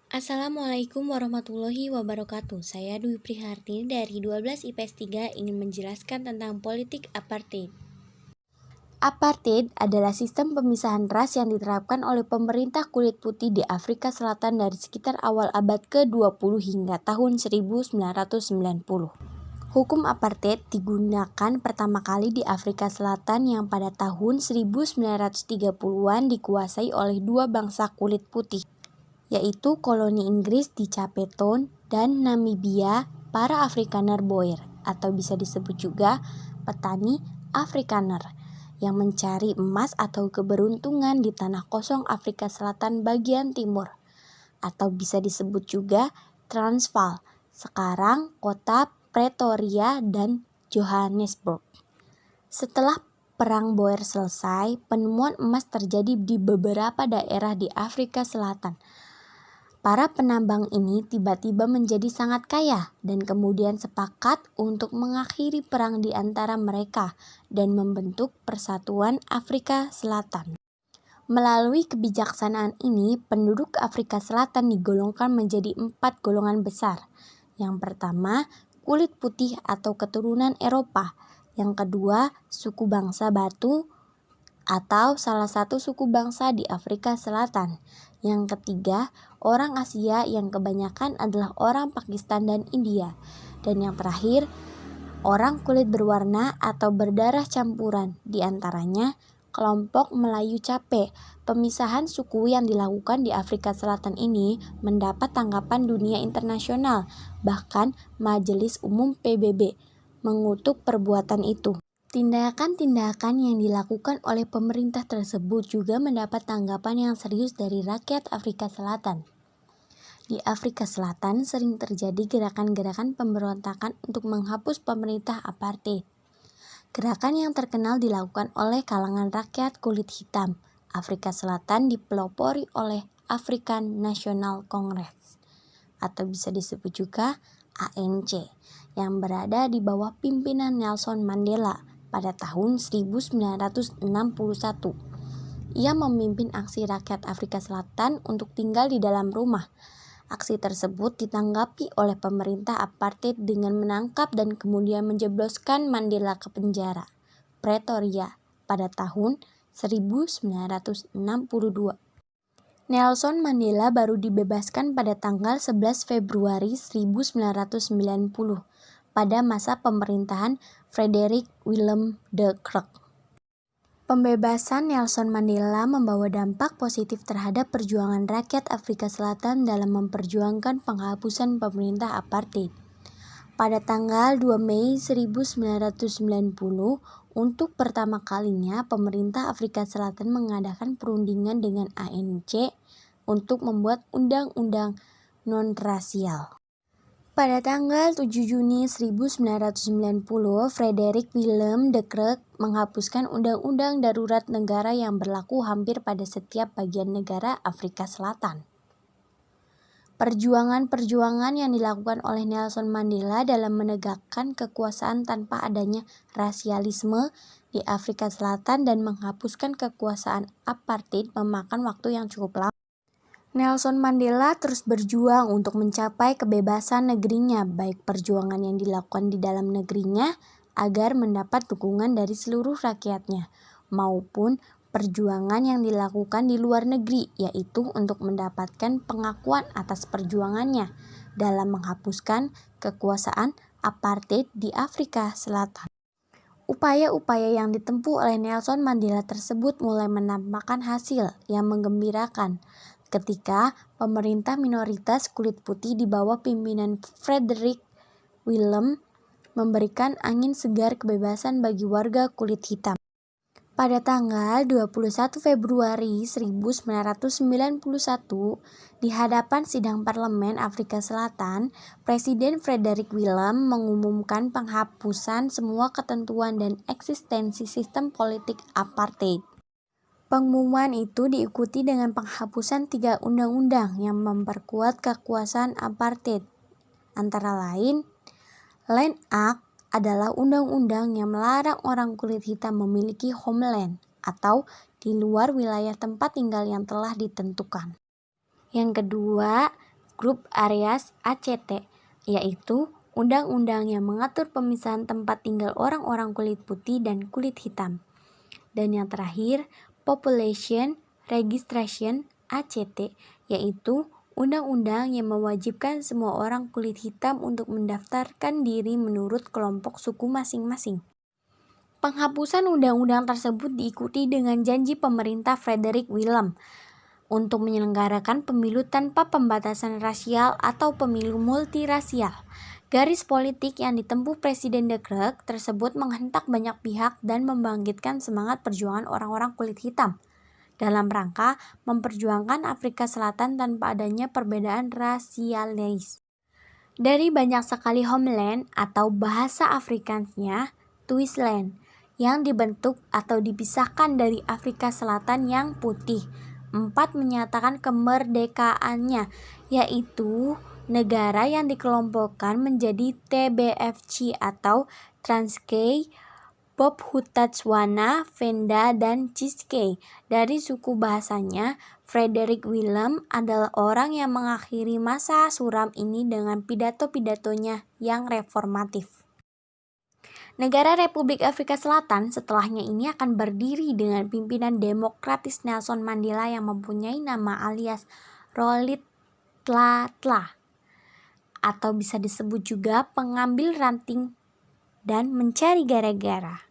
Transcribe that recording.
Assalamualaikum warahmatullahi wabarakatuh. Saya Dwi Prihartini dari 12 IPS 3 ingin menjelaskan tentang politik apartheid. Apartheid adalah sistem pemisahan ras yang diterapkan oleh pemerintah kulit putih di Afrika Selatan dari sekitar awal abad ke-20 hingga tahun 1990. Hukum apartheid digunakan pertama kali di Afrika Selatan yang pada tahun 1930-an dikuasai oleh dua bangsa kulit putih, yaitu koloni Inggris di Cape Town dan Namibia, para Afrikaner Boer, atau bisa disebut juga petani Afrikaner, yang mencari emas atau keberuntungan di tanah kosong Afrika Selatan bagian timur, atau bisa disebut juga Transvaal, sekarang kota Pretoria dan Johannesburg. Setelah Perang Boer selesai, penemuan emas terjadi di beberapa daerah di Afrika Selatan. Para penambang ini tiba-tiba menjadi sangat kaya dan kemudian sepakat untuk mengakhiri perang di antara mereka dan membentuk Persatuan Afrika Selatan. Melalui kebijaksanaan ini, penduduk Afrika Selatan digolongkan menjadi 4 golongan besar. Yang pertama, kulit putih atau keturunan Eropa. Yang kedua, suku bangsa Batu atau salah satu suku bangsa di Afrika Selatan. Yang ketiga, orang Asia yang kebanyakan adalah orang Pakistan dan India. Dan yang terakhir, orang kulit berwarna atau berdarah campuran, di antaranya kelompok Melayu Cape. Pemisahan suku yang dilakukan di Afrika Selatan ini mendapat tanggapan dunia internasional, bahkan Majelis Umum PBB mengutuk perbuatan itu. Tindakan-tindakan yang dilakukan oleh pemerintah tersebut juga mendapat tanggapan yang serius dari rakyat Afrika Selatan. Di Afrika Selatan sering terjadi gerakan-gerakan pemberontakan untuk menghapus pemerintah apartheid. Gerakan yang terkenal dilakukan oleh kalangan rakyat kulit hitam. Afrika Selatan dipelopori oleh African National Congress, atau bisa disebut juga ANC, yang berada di bawah pimpinan Nelson Mandela. Pada tahun 1961, ia memimpin aksi rakyat Afrika Selatan untuk tinggal di dalam rumah. Aksi tersebut ditanggapi oleh pemerintah apartheid dengan menangkap dan kemudian menjebloskan Mandela ke penjara Pretoria pada tahun 1962. Nelson Mandela baru dibebaskan pada tanggal 11 Februari 1990 pada masa pemerintahan Frederick Willem de Klerk. Pembebasan Nelson Mandela membawa dampak positif terhadap perjuangan rakyat Afrika Selatan dalam memperjuangkan penghapusan pemerintah apartheid. Pada tanggal 2 Mei 1990, untuk pertama kalinya pemerintah Afrika Selatan mengadakan perundingan dengan ANC untuk membuat undang-undang non-rasial. Pada tanggal 7 Juni 1990, Frederick Willem de Klerk menghapuskan undang-undang darurat negara yang berlaku hampir pada setiap bagian negara Afrika Selatan. Perjuangan-perjuangan yang dilakukan oleh Nelson Mandela dalam menegakkan kekuasaan tanpa adanya rasialisme di Afrika Selatan dan menghapuskan kekuasaan apartheid memakan waktu yang cukup lama. Nelson Mandela terus berjuang untuk mencapai kebebasan negerinya, baik perjuangan yang dilakukan di dalam negerinya agar mendapat dukungan dari seluruh rakyatnya, maupun perjuangan yang dilakukan di luar negeri, yaitu untuk mendapatkan pengakuan atas perjuangannya dalam menghapuskan kekuasaan apartheid di Afrika Selatan. Upaya-upaya yang ditempuh oleh Nelson Mandela tersebut mulai menampakkan hasil yang menggembirakan ketika pemerintah minoritas kulit putih di bawah pimpinan Frederick Willem memberikan angin segar kebebasan bagi warga kulit hitam. Pada tanggal 21 Februari 1991, di hadapan sidang parlemen Afrika Selatan, Presiden Frederick Willem mengumumkan penghapusan semua ketentuan dan eksistensi sistem politik apartheid. Pengumuman itu diikuti dengan penghapusan 3 undang-undang yang memperkuat kekuasaan apartheid. Antara lain, Land Act adalah undang-undang yang melarang orang kulit hitam memiliki homeland atau di luar wilayah tempat tinggal yang telah ditentukan. Yang kedua, Group Areas ACT, yaitu undang-undang yang mengatur pemisahan tempat tinggal orang-orang kulit putih dan kulit hitam. Dan yang terakhir, Population Registration ACT, yaitu undang-undang yang mewajibkan semua orang kulit hitam untuk mendaftarkan diri menurut kelompok suku masing-masing. Penghapusan undang-undang tersebut diikuti dengan janji pemerintah Frederick Willem untuk menyelenggarakan pemilu tanpa pembatasan rasial atau pemilu multirasial. Garis politik yang ditempuh Presiden de Klerk tersebut menghentak banyak pihak dan membangkitkan semangat perjuangan orang-orang kulit hitam dalam rangka memperjuangkan Afrika Selatan tanpa adanya perbedaan rasialis. Dari banyak sekali homeland atau bahasa Afrikansnya, Twisland, yang dibentuk atau dipisahkan dari Afrika Selatan yang putih. 4 menyatakan kemerdekaannya, yaitu negara yang dikelompokkan menjadi TBFC atau Transkei, Bophuthatswana, Venda, dan Ciskei. Dari suku bahasanya, Frederick Willem adalah orang yang mengakhiri masa suram ini dengan pidato-pidatonya yang reformatif. Negara Republik Afrika Selatan setelahnya ini akan berdiri dengan pimpinan demokratis Nelson Mandela yang mempunyai nama alias Rolihlahla, atau bisa disebut juga pengambil ranting dan mencari gara-gara.